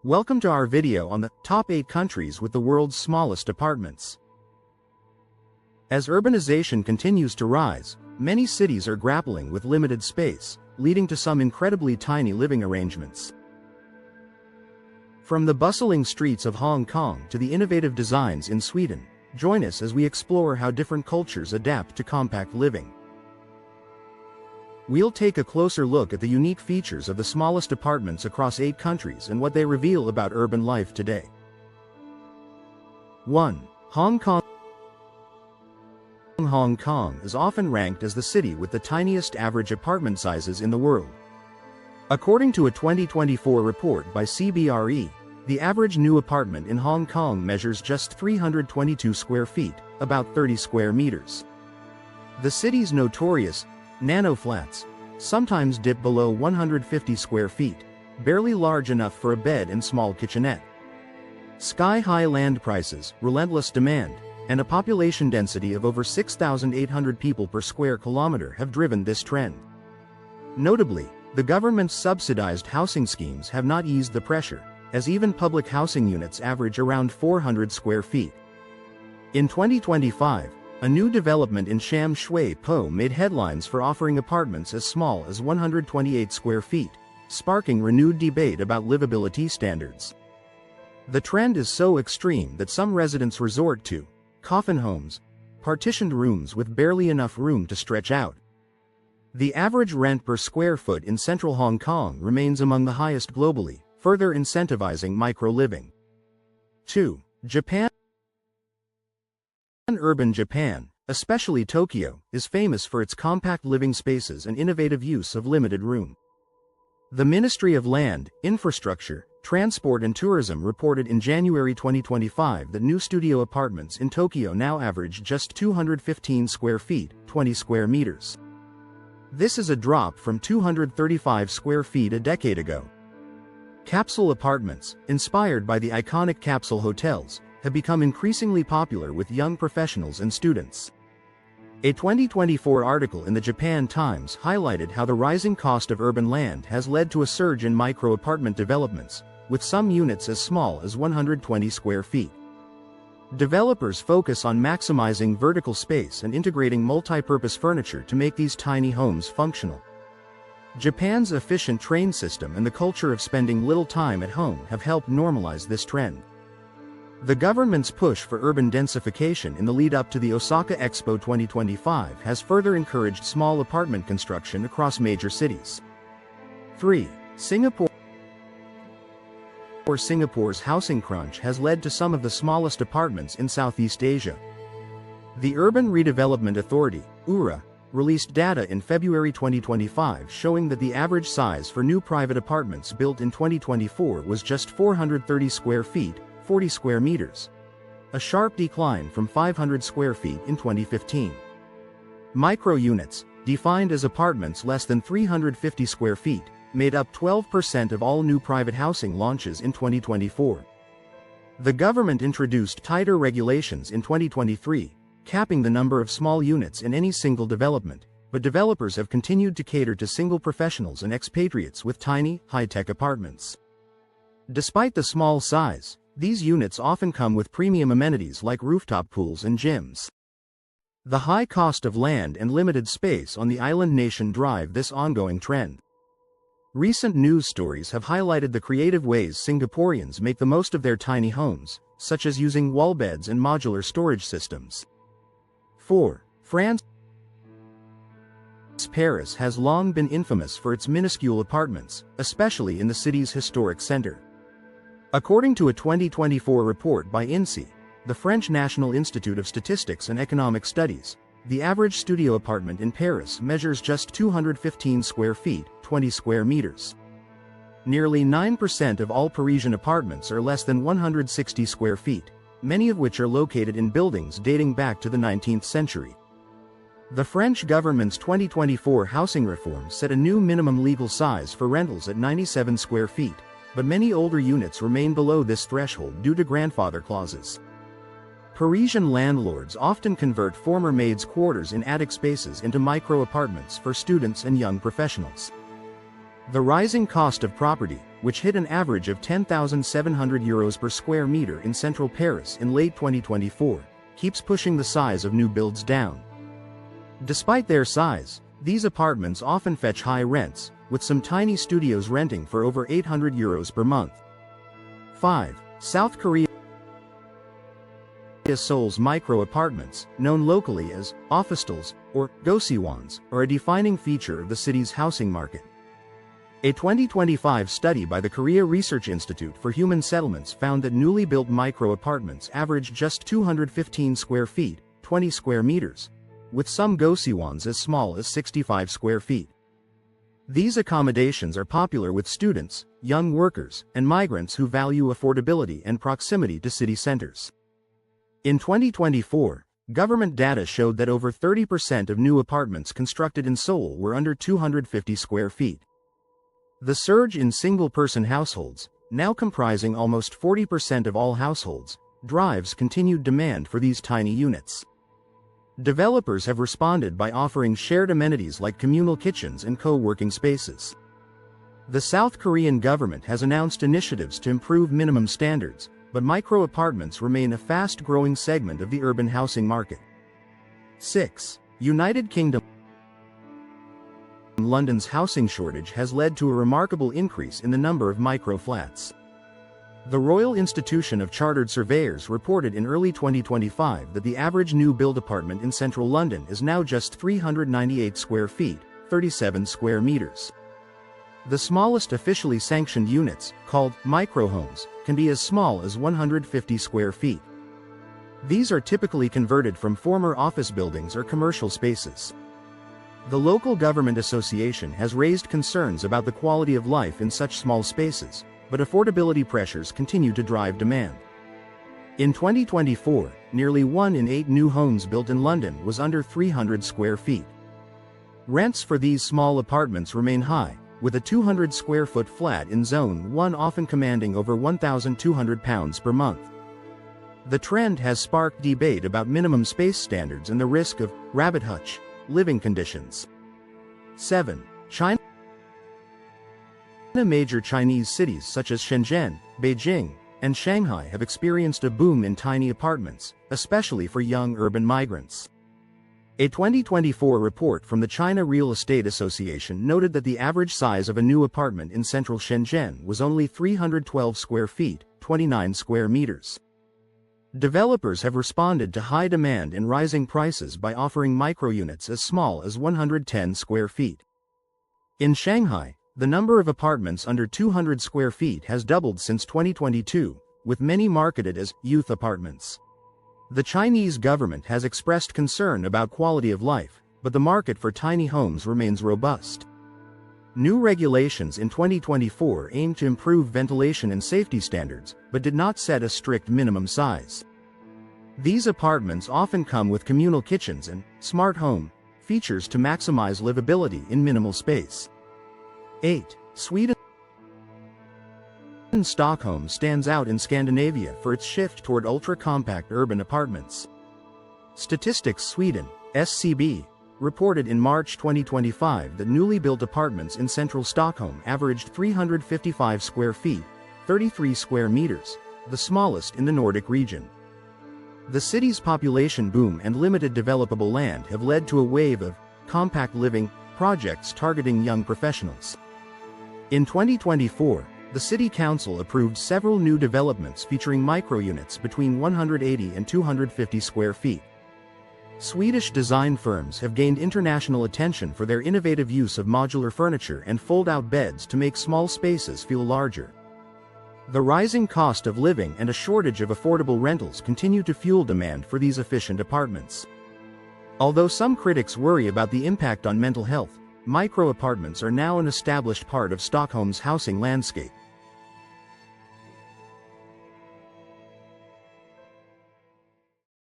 Welcome to our video on the top 8 countries with the world's smallest apartments. As urbanization continues to rise, many cities are grappling with limited space, leading to some incredibly tiny living arrangements. From the bustling streets of Hong Kong to the innovative designs in Sweden, join us as we explore how different cultures adapt to compact living. We'll take a closer look at the unique features of the smallest apartments across 8 countries and what they reveal about urban life today. 1. Hong Kong. Hong Kong is often ranked as the city with the tiniest average apartment sizes in the world. According to a 2024 report by CBRE, the average new apartment in Hong Kong measures just 322 square feet, about 30 square meters. The city's notorious nano-flats sometimes dip below 150 square feet, barely large enough for a bed and small kitchenette. Sky-high land prices, relentless demand, and a population density of over 6,800 people per square kilometer have driven this trend. Notably, the government's subsidized housing schemes have not eased the pressure, as even public housing units average around 400 square feet. In 2025, a new development in Sham Shui Po made headlines for offering apartments as small as 128 square feet, sparking renewed debate about livability standards. The trend is so extreme that some residents resort to coffin homes, partitioned rooms with barely enough room to stretch out. The average rent per square foot in central Hong Kong remains among the highest globally, further incentivizing micro-living. 2. Japan. Urban Japan, especially Tokyo, is famous for its compact living spaces and innovative use of limited room. The Ministry of Land, Infrastructure, Transport and Tourism reported in January 2025 that new studio apartments in Tokyo now average just 215 square feet, 20 square meters. This is a drop from 235 square feet a decade ago. Capsule apartments, inspired by the iconic capsule hotels, have become increasingly popular with young professionals and students. A 2024 article in the Japan Times highlighted how the rising cost of urban land has led to a surge in micro-apartment developments, with some units as small as 120 square feet. Developers focus on maximizing vertical space and integrating multi-purpose furniture to make these tiny homes functional. Japan's efficient train system and the culture of spending little time at home have helped normalize this trend. The government's push for urban densification in the lead-up to the Osaka Expo 2025 has further encouraged small apartment construction across major cities. 3. Singapore. Singapore's housing crunch has led to some of the smallest apartments in Southeast Asia. The Urban Redevelopment Authority, URA, released data in February 2025 showing that the average size for new private apartments built in 2024 was just 430 square feet, 40 square meters, a sharp decline from 500 square feet in 2015. Micro-units, defined as apartments less than 350 square feet, made up 12% of all new private housing launches in 2024. The government introduced tighter regulations in 2023, capping the number of small units in any single development, but developers have continued to cater to single professionals and expatriates with tiny, high-tech apartments. Despite the small size, these units often come with premium amenities like rooftop pools and gyms. The high cost of land and limited space on the island nation drive this ongoing trend. Recent news stories have highlighted the creative ways Singaporeans make the most of their tiny homes, such as using wall beds and modular storage systems. 4. France. Paris has long been infamous for its minuscule apartments, especially in the city's historic center. According to a 2024 report by INSEE, the French National Institute of Statistics and Economic Studies, the average studio apartment in Paris measures just 215 square feet, 20 square meters. Nearly 9% of all Parisian apartments are less than 160 square feet, many of which are located in buildings dating back to the 19th century. The French government's 2024 housing reform set a new minimum legal size for rentals at 97 square feet, but many older units remain below this threshold due to grandfather clauses. Parisian landlords often convert former maids' quarters in attic spaces into micro-apartments for students and young professionals. The rising cost of property, which hit an average of €10,700 per square meter in central Paris in late 2024, keeps pushing the size of new builds down. Despite their size, these apartments often fetch high rents, with some tiny studios renting for over €800 per month. 5. South Korea. Seoul's micro-apartments, known locally as officeals or gosiwons, are a defining feature of the city's housing market. A 2025 study by the Korea Research Institute for Human Settlements found that newly built micro-apartments average just 215 square feet, 20 square meters, with some gosiwons as small as 65 square feet. These accommodations are popular with students, young workers, and migrants who value affordability and proximity to city centers. In 2024, government data showed that over 30% of new apartments constructed in Seoul were under 250 square feet. The surge in single-person households, now comprising almost 40% of all households, drives continued demand for these tiny units. Developers have responded by offering shared amenities like communal kitchens and co-working spaces. The South Korean government has announced initiatives to improve minimum standards, but micro-apartments remain a fast-growing segment of the urban housing market. 6. United Kingdom. London's housing shortage has led to a remarkable increase in the number of micro-flats. The Royal Institution of Chartered Surveyors reported in early 2025 that the average new build apartment in central London is now just 398 square feet, 37 square meters. The smallest officially sanctioned units, called microhomes, can be as small as 150 square feet. These are typically converted from former office buildings or commercial spaces. The local government association has raised concerns about the quality of life in such small spaces, but affordability pressures continue to drive demand. In 2024, nearly 1 in 8 new homes built in London was under 300 square feet. Rents for these small apartments remain high, with a 200 square foot flat in Zone 1 often commanding over £1,200 per month. The trend has sparked debate about minimum space standards and the risk of rabbit hutch living conditions. 7. China. Major Chinese cities such as Shenzhen, Beijing, and Shanghai have experienced a boom in tiny apartments, especially for young urban migrants. A 2024 report from the China Real Estate Association noted that the average size of a new apartment in central Shenzhen was only 312 square feet, 29 square meters. Developers have responded to high demand and rising prices by offering micro-units as small as 110 square feet. In Shanghai, the number of apartments under 200 square feet has doubled since 2022, with many marketed as youth apartments. The Chinese government has expressed concern about quality of life, but the market for tiny homes remains robust. New regulations in 2024 aimed to improve ventilation and safety standards, but did not set a strict minimum size. These apartments often come with communal kitchens and smart home features to maximize livability in minimal space. 8. Sweden. Stockholm stands out in Scandinavia for its shift toward ultra-compact urban apartments. Statistics Sweden, SCB, reported in March 2025 that newly built apartments in central Stockholm averaged 355 square feet, 33 square meters, the smallest in the Nordic region. The city's population boom and limited developable land have led to a wave of compact living projects targeting young professionals. In 2024, the City Council approved several new developments featuring micro-units between 180 and 250 square feet. Swedish design firms have gained international attention for their innovative use of modular furniture and fold-out beds to make small spaces feel larger. The rising cost of living and a shortage of affordable rentals continue to fuel demand for these efficient apartments. Although some critics worry about the impact on mental health, micro-apartments are now an established part of Stockholm's housing landscape.